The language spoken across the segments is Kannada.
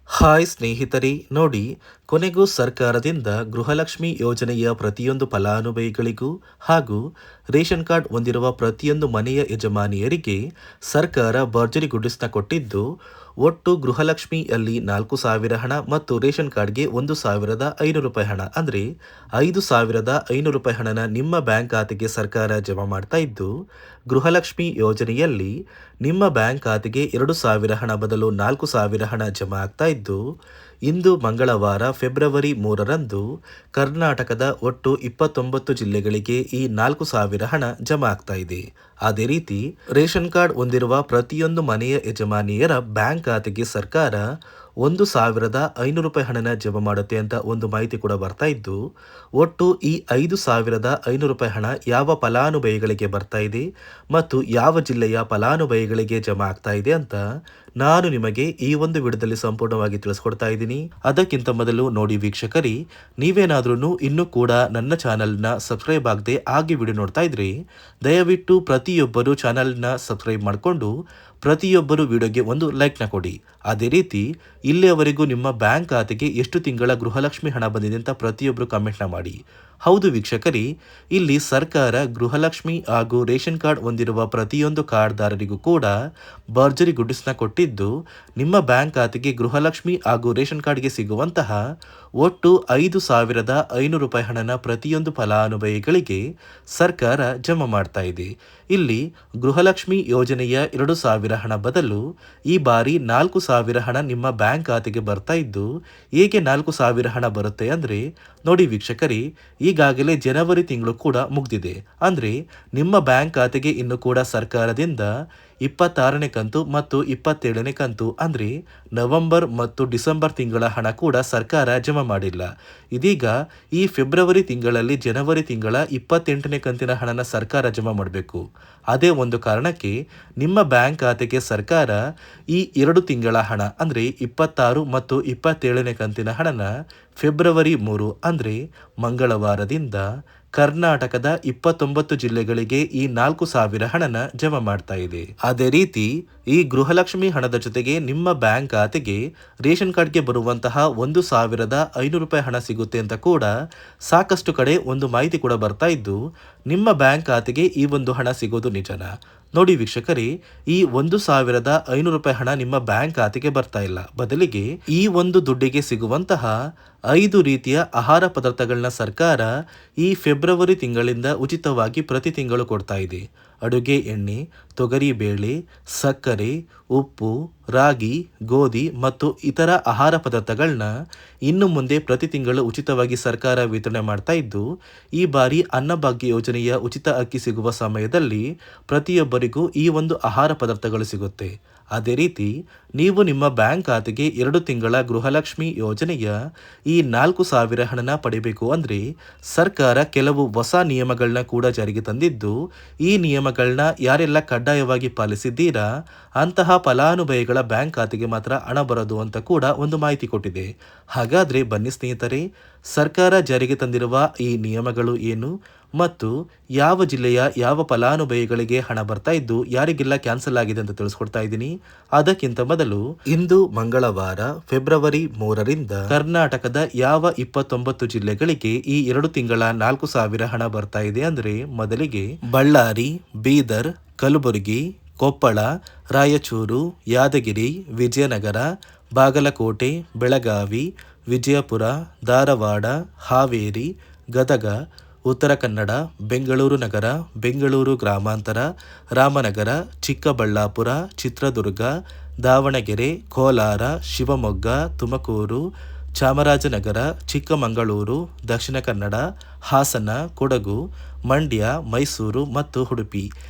ಹಾಯ್ ಸ್ನೇಹಿತರೆ, ನೋಡಿ, ಕೊನೆಗೂ ಸರ್ಕಾರದಿಂದ ಗೃಹಲಕ್ಷ್ಮಿ ಯೋಜನೆಯ ಪ್ರತಿಯೊಂದು ಫಲಾನುಭವಿಗಳಿಗೂ ಹಾಗೂ ರೇಷನ್ ಕಾರ್ಡ್ ಹೊಂದಿರುವ ಪ್ರತಿಯೊಂದು ಮನೆಯ ಯಜಮಾನಿಯರಿಗೆ ಸರ್ಕಾರ ಭರ್ಜರಿ ಗುಡಿಸ್ನ ಕೊಟ್ಟಿದ್ದು, ಒಟ್ಟು ಗೃಹಲಕ್ಷ್ಮಿಯಲ್ಲಿ 4,000 ಹಣ ಮತ್ತು ರೇಷನ್ ಕಾರ್ಡ್ಗೆ 1,500 ರೂಪಾಯಿ ಹಣ ಅಂದರೆ 5,500 ರೂಪಾಯಿ ಹಣನ ನಿಮ್ಮ ಬ್ಯಾಂಕ್ ಖಾತೆಗೆ ಸರ್ಕಾರ ಜಮಾ ಮಾಡ್ತಾ ಇದ್ದು, ಗೃಹಲಕ್ಷ್ಮಿ ಯೋಜನೆಯಲ್ಲಿ ನಿಮ್ಮ ಬ್ಯಾಂಕ್ ಖಾತೆಗೆ 2,000 ಹಣ ಬದಲು 4,000 ಹಣ ಜಮಾ ಆಗ್ತಾ ಇದ್ದು, ಇಂದು ಮಂಗಳವಾರ ಫೆಬ್ರವರಿ 3ರಂದು ಕರ್ನಾಟಕದ ಒಟ್ಟು 29 ಜಿಲ್ಲೆಗಳಿಗೆ ಈ 4,000 ಹಣ ಜಮಾ ಆಗ್ತಾ ಇದೆ. ಅದೇ ರೀತಿ ರೇಷನ್ ಕಾರ್ಡ್ ಹೊಂದಿರುವ ಪ್ರತಿಯೊಂದು ಮನೆಯ ಯಜಮಾನಿಯರ ಬ್ಯಾಂಕ್ ಖಾತೆಗೆ ಸರ್ಕಾರ 1,500 ರೂಪಾಯಿ ಹಣನ ಜಮಾ ಮಾಡುತ್ತೆ ಅಂತ ಒಂದು ಮಾಹಿತಿ ಕೂಡ ಬರ್ತಾ ಇದ್ದು, ಒಟ್ಟು ಈ 5,500 ರೂಪಾಯಿ ಹಣ ಯಾವ ಫಲಾನುಭವಿಗಳಿಗೆ ಬರ್ತಾ ಇದೆ ಮತ್ತು ಯಾವ ಜಿಲ್ಲೆಯ ಫಲಾನುಭವಿಗಳಿಗೆ ಜಮಾ ಆಗ್ತಾ ಇದೆ ಅಂತ ನಾನು ನಿಮಗೆ ಈ ಒಂದು ವಿಡಿಯೋದಲ್ಲಿ ಸಂಪೂರ್ಣವಾಗಿ ತಿಳಿಸ್ಕೊಡ್ತಾ ಇದ್ದೀನಿ. ಅದಕ್ಕಿಂತ ಮೊದಲು ನೋಡಿ ವೀಕ್ಷಕರಿ, ನೀವೇನಾದ್ರೂ ಇನ್ನೂ ಕೂಡ ನನ್ನ ಚಾನಲ್ನ ಸಬ್ಸ್ಕ್ರೈಬ್ ಆಗದೆ ಆಗಿ ವಿಡಿಯೋ ನೋಡ್ತಾ ಇದ್ರಿ, ದಯವಿಟ್ಟು ಪ್ರತಿಯೊಬ್ಬರು ಚಾನಲ್ನ ಸಬ್ಸ್ಕ್ರೈಬ್ ಮಾಡಿಕೊಂಡು ಪ್ರತಿಯೊಬ್ಬರು ವಿಡಿಯೋಗೆ ಒಂದು ಲೈಕ್ನ ಕೊಡಿ. ಅದೇ ರೀತಿ ಇಲ್ಲಿಯವರೆಗೂ ನಿಮ್ಮ ಬ್ಯಾಂಕ್ ಖಾತೆಗೆ ಎಷ್ಟು ತಿಂಗಳ ಗೃಹಲಕ್ಷ್ಮಿ ಹಣ ಬಂದಿದೆ ಅಂತ ಪ್ರತಿಯೊಬ್ಬರು ಕಮೆಂಟ್ನ ಮಾಡಿ. ಹೌದು ವೀಕ್ಷಕರಿ, ಇಲ್ಲಿ ಸರ್ಕಾರ ಗೃಹಲಕ್ಷ್ಮಿ ಹಾಗೂ ರೇಷನ್ ಕಾರ್ಡ್ ಹೊಂದಿರುವ ಪ್ರತಿಯೊಂದು ಕಾರ್ಡ್ದಾರರಿಗೂ ಕೂಡ ಭರ್ಜರಿ ಗುಡ್ಡಿಸ್ನ ಕೊಟ್ಟಿದ್ದು, ನಿಮ್ಮ ಬ್ಯಾಂಕ್ ಖಾತೆಗೆ ಗೃಹಲಕ್ಷ್ಮಿ ಹಾಗೂ ರೇಷನ್ ಕಾರ್ಡ್ಗೆ ಸಿಗುವಂತಹ ಒಟ್ಟು 5,500 ರೂಪಾಯಿ ಹಣನ ಪ್ರತಿಯೊಂದು ಫಲಾನುಭವಿಗಳಿಗೆ ಸರ್ಕಾರ ಜಮಾ ಮಾಡ್ತಾ ಇದೆ. ಇಲ್ಲಿ ಗೃಹಲಕ್ಷ್ಮಿ ಯೋಜನೆಯ 2,000 ಹಣ ಬದಲು ಈ ಬಾರಿ 4,000 ಹಣ ನಿಮ್ಮ ಬ್ಯಾಂಕ್ ಖಾತೆಗೆ ಬರ್ತಾ ಇದ್ದು, ಹೇಗೆ 4,000 ಹಣ ಬರುತ್ತೆ ಅಂದರೆ ನೋಡಿ ವೀಕ್ಷಕರಿ, ಈಗಾಗಲೇ ಜನವರಿ ತಿಂಗಳು ಕೂಡ ಮುಗ್ದಿದೆ. ಅಂದರೆ ನಿಮ್ಮ ಬ್ಯಾಂಕ್ ಖಾತೆಗೆ ಇನ್ನು ಕೂಡ ಸರ್ಕಾರದಿಂದ 26ನೇ ಕಂತು ಮತ್ತು 27ನೇ ಕಂತು ಅಂದರೆ ನವೆಂಬರ್ ಮತ್ತು ಡಿಸೆಂಬರ್ ತಿಂಗಳ ಹಣ ಕೂಡ ಸರ್ಕಾರ ಜಮಾ ಮಾಡಿಲ್ಲ. ಇದೀಗ ಈ ಫೆಬ್ರವರಿ ತಿಂಗಳಲ್ಲಿ ಜನವರಿ ತಿಂಗಳ 28ನೇ ಕಂತಿನ ಹಣನ ಸರ್ಕಾರ ಜಮಾ ಮಾಡಬೇಕು. ಅದೇ ಒಂದು ಕಾರಣಕ್ಕೆ ನಿಮ್ಮ ಬ್ಯಾಂಕ್ ಖಾತೆಗೆ ಸರ್ಕಾರ ಈ 2 ತಿಂಗಳ ಹಣ ಅಂದರೆ 26 ಮತ್ತು 27ನೇ ಕಂತಿನ ಹಣನ ಫೆಬ್ರವರಿ 3 ಅಂದರೆ ಮಂಗಳವಾರದಿಂದ ಕರ್ನಾಟಕದ 29 ಜಿಲ್ಲೆಗಳಿಗೆ ಈ 4,000 ಹಣನ ಜಮಾ ಮಾಡ್ತಾ ಇದೆ. ಅದೇ ರೀತಿ ಈ ಗೃಹಲಕ್ಷ್ಮಿ ಹಣದ ಜೊತೆಗೆ ನಿಮ್ಮ ಬ್ಯಾಂಕ್ ಖಾತೆಗೆ ರೇಷನ್ ಕಾರ್ಡ್ಗೆ ಬರುವಂತಹ 1,500 ರೂಪಾಯಿ ಹಣ ಸಿಗುತ್ತೆ ಅಂತ ಕೂಡ ಸಾಕಷ್ಟು ಕಡೆ ಒಂದು ಮಾಹಿತಿ ಕೂಡ ಬರ್ತಾ ಇದ್ದು, ನಿಮ್ಮ ಬ್ಯಾಂಕ್ ಖಾತೆಗೆ ಈ ಒಂದು ಹಣ ಸಿಗೋದು ನಿಜನಾ? ನೋಡಿ ವೀಕ್ಷಕರೇ, ಈ 1,500 ರೂಪಾಯಿ ಹಣ ನಿಮ್ಮ ಬ್ಯಾಂಕ್ ಖಾತೆಗೆ ಬರ್ತಾ ಇಲ್ಲ. ಬದಲಿಗೆ ಈ ಒಂದು ದುಡ್ಡಿಗೆ ಸಿಗುವಂತಹ 5 ರೀತಿಯ ಆಹಾರ ಪದಾರ್ಥಗಳನ್ನ ಸರ್ಕಾರ ಈ ಫೆಬ್ರವರಿ ತಿಂಗಳಿಂದ ಉಚಿತವಾಗಿ ಪ್ರತಿ ತಿಂಗಳು ಕೊಡ್ತಾ ಇದೆ. ಅಡುಗೆ ಎಣ್ಣೆ, ತೊಗರಿ ಬೇಳೆ, ಸಕ್ಕರೆ, ಉಪ್ಪು, ರಾಗಿ, ಗೋಧಿ ಮತ್ತು ಇತರ ಆಹಾರ ಪದಾರ್ಥಗಳನ್ನ ಇನ್ನು ಮುಂದೆ ಪ್ರತಿ ತಿಂಗಳು ಉಚಿತವಾಗಿ ಸರ್ಕಾರ ವಿತರಣೆ ಮಾಡ್ತಾ ಇದ್ದು, ಈ ಬಾರಿ ಅನ್ನಭಾಗ್ಯ ಯೋಜನೆಯ ಉಚಿತ ಅಕ್ಕಿ ಸಿಗುವ ಸಮಯದಲ್ಲಿ ಪ್ರತಿಯೊಬ್ಬರಿಗೂ ಈ ಒಂದು ಆಹಾರ ಪದಾರ್ಥಗಳು ಸಿಗುತ್ತೆ. ಅದೇ ರೀತಿ ನೀವು ನಿಮ್ಮ ಬ್ಯಾಂಕ್ ಖಾತೆಗೆ 2 ತಿಂಗಳ ಗೃಹಲಕ್ಷ್ಮಿ ಯೋಜನೆಯ ಈ 4,000 ಹಣನ ಪಡಿಬೇಕು ಅಂದರೆ ಸರ್ಕಾರ ಕೆಲವು ಹೊಸ ನಿಯಮಗಳನ್ನ ಕೂಡ ಜಾರಿಗೆ ತಂದಿದ್ದು, ಈ ನಿಯಮಗಳನ್ನ ಯಾರೆಲ್ಲ ಕಡ್ಡಾಯವಾಗಿ ಪಾಲಿಸಿದ್ದೀರಾ ಅಂತಹ ಫಲಾನುಭವಿಗಳ ಬ್ಯಾಂಕ್ ಖಾತೆಗೆ ಮಾತ್ರ ಹಣ ಬರೋದು ಅಂತ ಕೂಡ ಒಂದು ಮಾಹಿತಿ ಕೊಟ್ಟಿದೆ. ಹಾಗಾದರೆ ಬನ್ನಿ ಸ್ನೇಹಿತರೆ, ಸರ್ಕಾರ ಜಾರಿಗೆ ತಂದಿರುವ ಈ ನಿಯಮಗಳು ಏನು ಮತ್ತು ಯಾವ ಜಿಲ್ಲೆಯ ಯಾವ ಫಲಾನುಭವಿಗಳಿಗೆ ಹಣ ಬರ್ತಾ ಇದ್ದು ಯಾರಿಗೆಲ್ಲ ಕ್ಯಾನ್ಸಲ್ ಆಗಿದೆ ಅಂತ ತಿಳಿಸ್ಕೊಡ್ತಾ ಇದ್ದೀನಿ. ಅದಕ್ಕಿಂತ ಮೊದಲು ಇಂದು ಮಂಗಳವಾರ ಫೆಬ್ರವರಿ 3ರಿಂದ ಕರ್ನಾಟಕದ ಯಾವ 29 ಜಿಲ್ಲೆಗಳಿಗೆ ಈ 2 ತಿಂಗಳ 4,000 ಹಣ ಬರ್ತಾ ಇದೆ ಅಂದರೆ ಮೊದಲಿಗೆ ಬಳ್ಳಾರಿ, ಬೀದರ್, ಕಲಬುರಗಿ, ಕೊಪ್ಪಳ, ರಾಯಚೂರು, ಯಾದಗಿರಿ, ವಿಜಯನಗರ, ಬಾಗಲಕೋಟೆ, ಬೆಳಗಾವಿ, ವಿಜಯಪುರ, ಧಾರವಾಡ, ಹಾವೇರಿ, ಗದಗ, ಉತ್ತರ ಕನ್ನಡ, ಬೆಂಗಳೂರು ನಗರ, ಬೆಂಗಳೂರು ಗ್ರಾಮಾಂತರ, ರಾಮನಗರ, ಚಿಕ್ಕಬಳ್ಳಾಪುರ, ಚಿತ್ರದುರ್ಗ, ದಾವಣಗೆರೆ, ಕೋಲಾರ, ಶಿವಮೊಗ್ಗ, ತುಮಕೂರು, ಚಾಮರಾಜನಗರ, ಚಿಕ್ಕಮಗಳೂರು, ದಕ್ಷಿಣ ಕನ್ನಡ, ಹಾಸನ, ಕೊಡಗು, ಮಂಡ್ಯ, ಮೈಸೂರು ಮತ್ತು ಉಡುಪಿ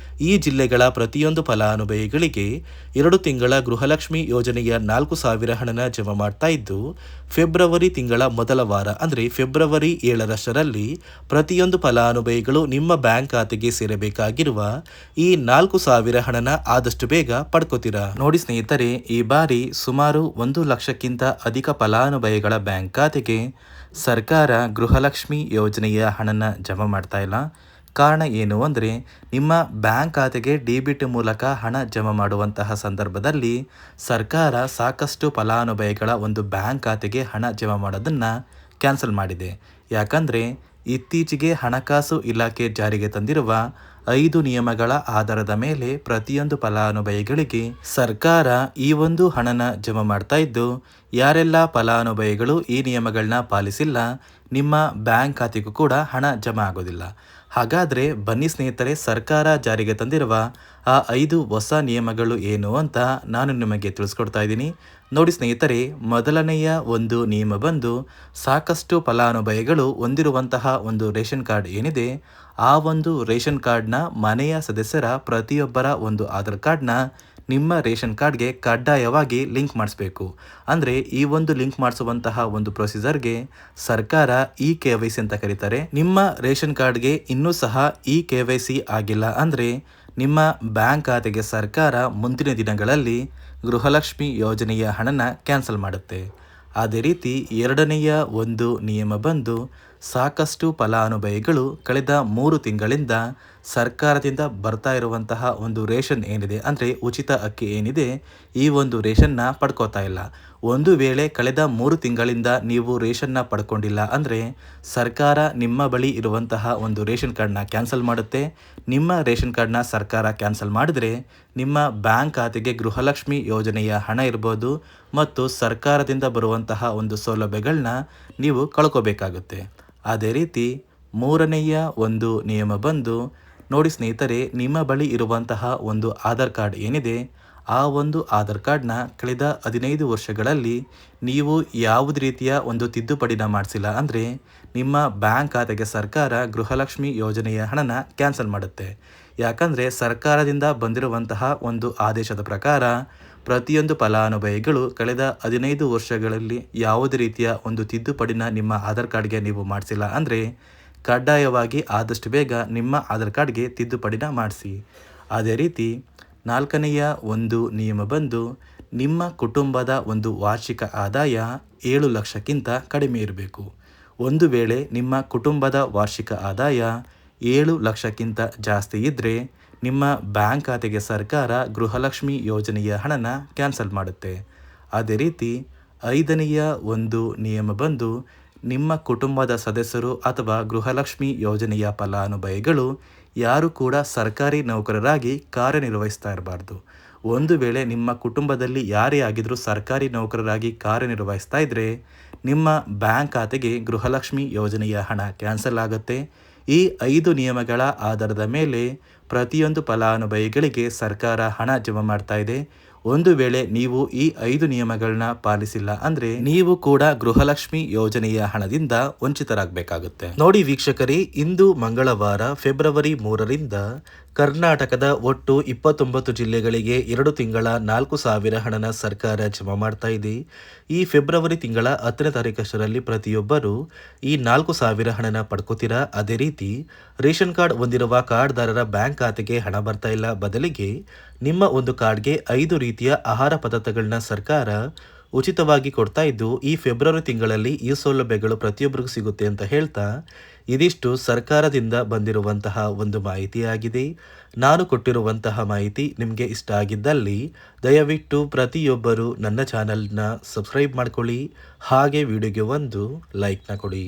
ಈ ಜಿಲ್ಲೆಗಳ ಪ್ರತಿಯೊಂದು ಫಲಾನುಭವಿಗಳಿಗೆ 2 ತಿಂಗಳ ಗೃಹಲಕ್ಷ್ಮಿ ಯೋಜನೆಯ 4,000 ಹಣನ ಜಮಾ ಮಾಡ್ತಾ ಇದ್ದು, ಫೆಬ್ರವರಿ ತಿಂಗಳ ಮೊದಲ ವಾರ ಅಂದರೆ ಫೆಬ್ರವರಿ 7ರಷ್ಟರಲ್ಲಿ ಪ್ರತಿಯೊಂದು ಫಲಾನುಭವಿಗಳು ನಿಮ್ಮ ಬ್ಯಾಂಕ್ ಖಾತೆಗೆ ಸೇರಬೇಕಾಗಿರುವ ಈ 4,000 ಹಣನ ಆದಷ್ಟು ಬೇಗ ಪಡ್ಕೋತೀರಾ. ನೋಡಿ ಸ್ನೇಹಿತರೆ, ಈ ಬಾರಿ ಸುಮಾರು 1 ಲಕ್ಷಕ್ಕಿಂತ ಅಧಿಕ ಫಲಾನುಭವಿಗಳ ಬ್ಯಾಂಕ್ ಖಾತೆಗೆ ಸರ್ಕಾರ ಗೃಹಲಕ್ಷ್ಮಿ ಯೋಜನೆಯ ಹಣನ ಜಮಾ ಮಾಡ್ತಾ ಇಲ್ಲ. ಕಾರಣ ಏನು ಅಂದರೆ ನಿಮ್ಮ ಬ್ಯಾಂಕ್ ಖಾತೆಗೆ ಡೆಬಿಟ್ ಮೂಲಕ ಹಣ ಜಮಾ ಮಾಡುವಂತಹ ಸಂದರ್ಭದಲ್ಲಿ ಸರ್ಕಾರ ಸಾಕಷ್ಟು ಫಲಾನುಭವಿಗಳ ಒಂದು ಬ್ಯಾಂಕ್ ಖಾತೆಗೆ ಹಣ ಜಮಾ ಮಾಡೋದನ್ನು ಕ್ಯಾನ್ಸಲ್ ಮಾಡಿದೆ. ಯಾಕಂದರೆ ಇತ್ತೀಚೆಗೆ ಹಣಕಾಸು ಇಲಾಖೆ ಜಾರಿಗೆ ತಂದಿರುವ 5 ನಿಯಮಗಳ ಆಧಾರದ ಮೇಲೆ ಪ್ರತಿಯೊಂದು ಫಲಾನುಭವಿಗಳಿಗೆ ಸರ್ಕಾರ ಈ ಒಂದು ಹಣನ ಜಮಾ ಮಾಡ್ತಾ ಇದ್ದು, ಯಾರೆಲ್ಲ ಫಲಾನುಭವಿಗಳು ಈ ನಿಯಮಗಳನ್ನ ಪಾಲಿಸಿಲ್ಲ ನಿಮ್ಮ ಬ್ಯಾಂಕ್ ಖಾತೆಗೂ ಕೂಡ ಹಣ ಜಮಾ ಆಗೋದಿಲ್ಲ. ಹಾಗಾದರೆ ಬನ್ನಿ ಸ್ನೇಹಿತರೆ, ಸರ್ಕಾರ ಜಾರಿಗೆ ತಂದಿರುವ ಆ 5 ಹೊಸ ನಿಯಮಗಳು ಏನು ಅಂತ ನಾನು ನಿಮಗೆ ತಿಳಿಸ್ಕೊಡ್ತಾ ಇದ್ದೀನಿ. ನೋಡಿ ಸ್ನೇಹಿತರೆ, ಮೊದಲನೆಯ ಒಂದು ನಿಯಮ ಬಂದು ಸಾಕಷ್ಟು ಫಲಾನುಭವಿಗಳು ಹೊಂದಿರುವಂತಹ ಒಂದು ರೇಷನ್ ಕಾರ್ಡ್ ಏನಿದೆ, ಆ ಒಂದು ರೇಷನ್ ಕಾರ್ಡ್ನ ಮನೆಯ ಸದಸ್ಯರ ಪ್ರತಿಯೊಬ್ಬರ ಒಂದು ಆಧಾರ್ ಕಾರ್ಡ್ನ ನಿಮ್ಮ ರೇಷನ್ ಕಾರ್ಡ್ಗೆ ಕಡ್ಡಾಯವಾಗಿ ಲಿಂಕ್ ಮಾಡಿಸ್ಬೇಕು. ಅಂದರೆ ಈ ಒಂದು ಲಿಂಕ್ ಮಾಡಿಸುವಂತಹ ಒಂದು ಪ್ರೊಸೀಜರ್ಗೆ ಸರ್ಕಾರ KYC ಅಂತ ಕರೀತಾರೆ. ನಿಮ್ಮ ರೇಷನ್ ಕಾರ್ಡ್ಗೆ ಇನ್ನೂ ಸಹ KYC ಆಗಿಲ್ಲ ಅಂದರೆ ನಿಮ್ಮ ಬ್ಯಾಂಕ್ ಖಾತೆಗೆ ಸರ್ಕಾರ ಮುಂದಿನ ದಿನಗಳಲ್ಲಿ ಗೃಹಲಕ್ಷ್ಮಿ ಯೋಜನೆಯ ಹಣನ ಕ್ಯಾನ್ಸಲ್ ಮಾಡುತ್ತೆ. ಅದೇ ರೀತಿ ಎರಡನೆಯ ಒಂದು ನಿಯಮ ಬಂದು ಸಾಕಷ್ಟು ಫಲಾನುಭವಿಗಳು ಕಳೆದ 3 ತಿಂಗಳಿಂದ ಸರ್ಕಾರದಿಂದ ಬರ್ತಾ ಇರುವಂತಹ ಒಂದು ರೇಷನ್ ಏನಿದೆ, ಅಂದರೆ ಉಚಿತ ಅಕ್ಕಿ ಏನಿದೆ, ಈ ಒಂದು ರೇಷನ್ನ ಪಡ್ಕೋತಾ ಇಲ್ಲ. ಒಂದು ವೇಳೆ ಕಳೆದ 3 ತಿಂಗಳಿಂದ ನೀವು ರೇಷನ್ನ ಪಡ್ಕೊಂಡಿಲ್ಲ ಅಂದರೆ ಸರ್ಕಾರ ನಿಮ್ಮ ಬಳಿ ಇರುವಂತಹ ಒಂದು ರೇಷನ್ ಕಾರ್ಡ್ನ ಕ್ಯಾನ್ಸಲ್ ಮಾಡುತ್ತೆ. ನಿಮ್ಮ ರೇಷನ್ ಕಾರ್ಡ್ನ ಸರ್ಕಾರ ಕ್ಯಾನ್ಸಲ್ ಮಾಡಿದರೆ ನಿಮ್ಮ ಬ್ಯಾಂಕ್ ಖಾತೆಗೆ ಗೃಹಲಕ್ಷ್ಮಿ ಯೋಜನೆಯ ಹಣ ಇರ್ಬೋದು ಮತ್ತು ಸರ್ಕಾರದಿಂದ ಬರುವಂತಹ ಒಂದು ಸೌಲಭ್ಯಗಳನ್ನ ನೀವು ಕಳ್ಕೋಬೇಕಾಗುತ್ತೆ. ಅದೇ ರೀತಿ ಮೂರನೆಯ ಒಂದು ನಿಯಮ ಬಂದು ನೋಡಿ ಸ್ನೇಹಿತರೆ, ನಿಮ್ಮ ಬಳಿ ಇರುವಂತಹ ಒಂದು ಆಧಾರ್ ಕಾರ್ಡ್ ಏನಿದೆ, ಆ ಒಂದು ಆಧಾರ್ ಕಾರ್ಡ್ನ ಕಳೆದ 15 ವರ್ಷಗಳಲ್ಲಿ ನೀವು ಯಾವುದೇ ರೀತಿಯ ಒಂದು ತಿದ್ದುಪಡಿನ ಮಾಡಿಸಿಲ್ಲ ಅಂದರೆ ನಿಮ್ಮ ಬ್ಯಾಂಕ್ ಖಾತೆಗೆ ಸರ್ಕಾರ ಗೃಹಲಕ್ಷ್ಮಿ ಯೋಜನೆಯ ಹಣನ ಕ್ಯಾನ್ಸಲ್ ಮಾಡುತ್ತೆ. ಯಾಕಂದರೆ ಸರ್ಕಾರದಿಂದ ಬಂದಿರುವಂತಹ ಒಂದು ಆದೇಶದ ಪ್ರಕಾರ ಪ್ರತಿಯೊಂದು ಫಲಾನುಭವಿಗಳು ಕಳೆದ 15 ವರ್ಷಗಳಲ್ಲಿ ಯಾವುದೇ ರೀತಿಯ ಒಂದು ತಿದ್ದುಪಡಿನ ನಿಮ್ಮ ಆಧಾರ್ ಕಾರ್ಡ್ಗೆ ನೀವು ಮಾಡಿಸಿಲ್ಲ ಅಂದರೆ ಕಡ್ಡಾಯವಾಗಿ ಆದಷ್ಟು ಬೇಗ ನಿಮ್ಮ ಆಧಾರ್ ಕಾರ್ಡ್ಗೆ ತಿದ್ದುಪಡಿನ ಮಾಡಿಸಿ. ಅದೇ ರೀತಿ ನಾಲ್ಕನೆಯ ಒಂದು ನಿಯಮ ಬಂದು ನಿಮ್ಮ ಕುಟುಂಬದ ಒಂದು ವಾರ್ಷಿಕ ಆದಾಯ 7 ಲಕ್ಷಕ್ಕಿಂತ ಕಡಿಮೆ ಇರಬೇಕು. ಒಂದು ವೇಳೆ ನಿಮ್ಮ ಕುಟುಂಬದ ವಾರ್ಷಿಕ ಆದಾಯ 7 ಲಕ್ಷಕ್ಕಿಂತ ಜಾಸ್ತಿ ಇದ್ದರೆ ನಿಮ್ಮ ಬ್ಯಾಂಕ್ ಖಾತೆಗೆ ಸರ್ಕಾರ ಗೃಹಲಕ್ಷ್ಮಿ ಯೋಜನೆಯ ಹಣನ ಕ್ಯಾನ್ಸಲ್ ಮಾಡುತ್ತೆ. ಅದೇ ರೀತಿ 5ನೆಯ ಒಂದು ನಿಯಮ ಬಂದು ನಿಮ್ಮ ಕುಟುಂಬದ ಸದಸ್ಯರು ಅಥವಾ ಗೃಹಲಕ್ಷ್ಮಿ ಯೋಜನೆಯ ಫಲಾನುಭವಿಗಳು ಯಾರು ಕೂಡ ಸರ್ಕಾರಿ ನೌಕರರಾಗಿ ಕಾರ್ಯನಿರ್ವಹಿಸ್ತಾ ಇರಬಾರ್ದು. ಒಂದು ವೇಳೆ ನಿಮ್ಮ ಕುಟುಂಬದಲ್ಲಿ ಯಾರೇ ಆಗಿದ್ರೂ ಸರ್ಕಾರಿ ನೌಕರರಾಗಿ ಕಾರ್ಯನಿರ್ವಹಿಸ್ತಾ ಇದ್ದರೆ ನಿಮ್ಮ ಬ್ಯಾಂಕ್ ಖಾತೆಗೆ ಗೃಹಲಕ್ಷ್ಮಿ ಯೋಜನೆಯ ಹಣ ಕ್ಯಾನ್ಸಲ್ ಆಗುತ್ತೆ. ಈ 5 ನಿಯಮಗಳ ಆಧಾರದ ಮೇಲೆ ಪ್ರತಿಯೊಂದು ಫಲಾನುಭವಿಗಳಿಗೆ ಸರ್ಕಾರ ಹಣ ಜಮಾ ಮಾಡ್ತಾ ಇದೆ. ಒಂದು ವೇಳೆ ನೀವು ಈ 5 ನಿಯಮಗಳನ್ನ ಪಾಲಿಸಿಲ್ಲ ಅಂದರೆ ನೀವು ಕೂಡ ಗೃಹಲಕ್ಷ್ಮಿ ಯೋಜನೆಯ ಹಣದಿಂದ ವಂಚಿತರಾಗಬೇಕಾಗುತ್ತೆ. ನೋಡಿ ವೀಕ್ಷಕರೇ, ಇಂದು ಮಂಗಳವಾರ ಫೆಬ್ರವರಿ 3ರಿಂದ ಕರ್ನಾಟಕದ ಒಟ್ಟು 29 ಜಿಲ್ಲೆಗಳಿಗೆ 2 ತಿಂಗಳ 4,000 ಹಣನ ಸರ್ಕಾರ ಜಮಾ ಮಾಡ್ತಾ ಇದೆ. ಈ ಫೆಬ್ರವರಿ ತಿಂಗಳ 10ನೇ ತಾರೀಕಷ್ಟರಲ್ಲಿ ಪ್ರತಿಯೊಬ್ಬರು ಈ 4,000 ಹಣನ ಪಡ್ಕೋತೀರಾ. ಅದೇ ರೀತಿ ರೇಷನ್ ಕಾರ್ಡ್ ಹೊಂದಿರುವ ಕಾರ್ಡ್ದಾರರ ಬ್ಯಾಂಕ್ ಖಾತೆಗೆ ಹಣ ಬರ್ತಾ ಇಲ್ಲ, ಬದಲಿಗೆ ನಿಮ್ಮ ಒಂದು ಕಾರ್ಡ್ಗೆ 5 ರೀತಿಯ ಆಹಾರ ಪದಾರ್ಥಗಳನ್ನ ಸರ್ಕಾರ ಉಚಿತವಾಗಿ ಕೊಡ್ತಾ ಇದ್ದು, ಈ ಫೆಬ್ರವರಿ ತಿಂಗಳಲ್ಲಿ ಈ ಸೌಲಭ್ಯಗಳು ಪ್ರತಿಯೊಬ್ಬರಿಗೂ ಸಿಗುತ್ತೆ ಅಂತ ಹೇಳ್ತಾ ಇದಿಷ್ಟು ಸರ್ಕಾರದಿಂದ ಬಂದಿರುವಂತಹ ಒಂದು ಮಾಹಿತಿಯಾಗಿದೆ. ನಾನು ಕೊಟ್ಟಿರುವಂತಹ ಮಾಹಿತಿ ನಿಮಗೆ ಇಷ್ಟ ಆಗಿದ್ದಲ್ಲಿ ದಯವಿಟ್ಟು ಪ್ರತಿಯೊಬ್ಬರು ನನ್ನ ಚಾನಲ್ನ ಸಬ್ಸ್ಕ್ರೈಬ್ ಮಾಡ್ಕೊಳ್ಳಿ, ಹಾಗೆ ವಿಡಿಯೋಗೆ ಒಂದು ಲೈಕ್ನ ಕೊಡಿ.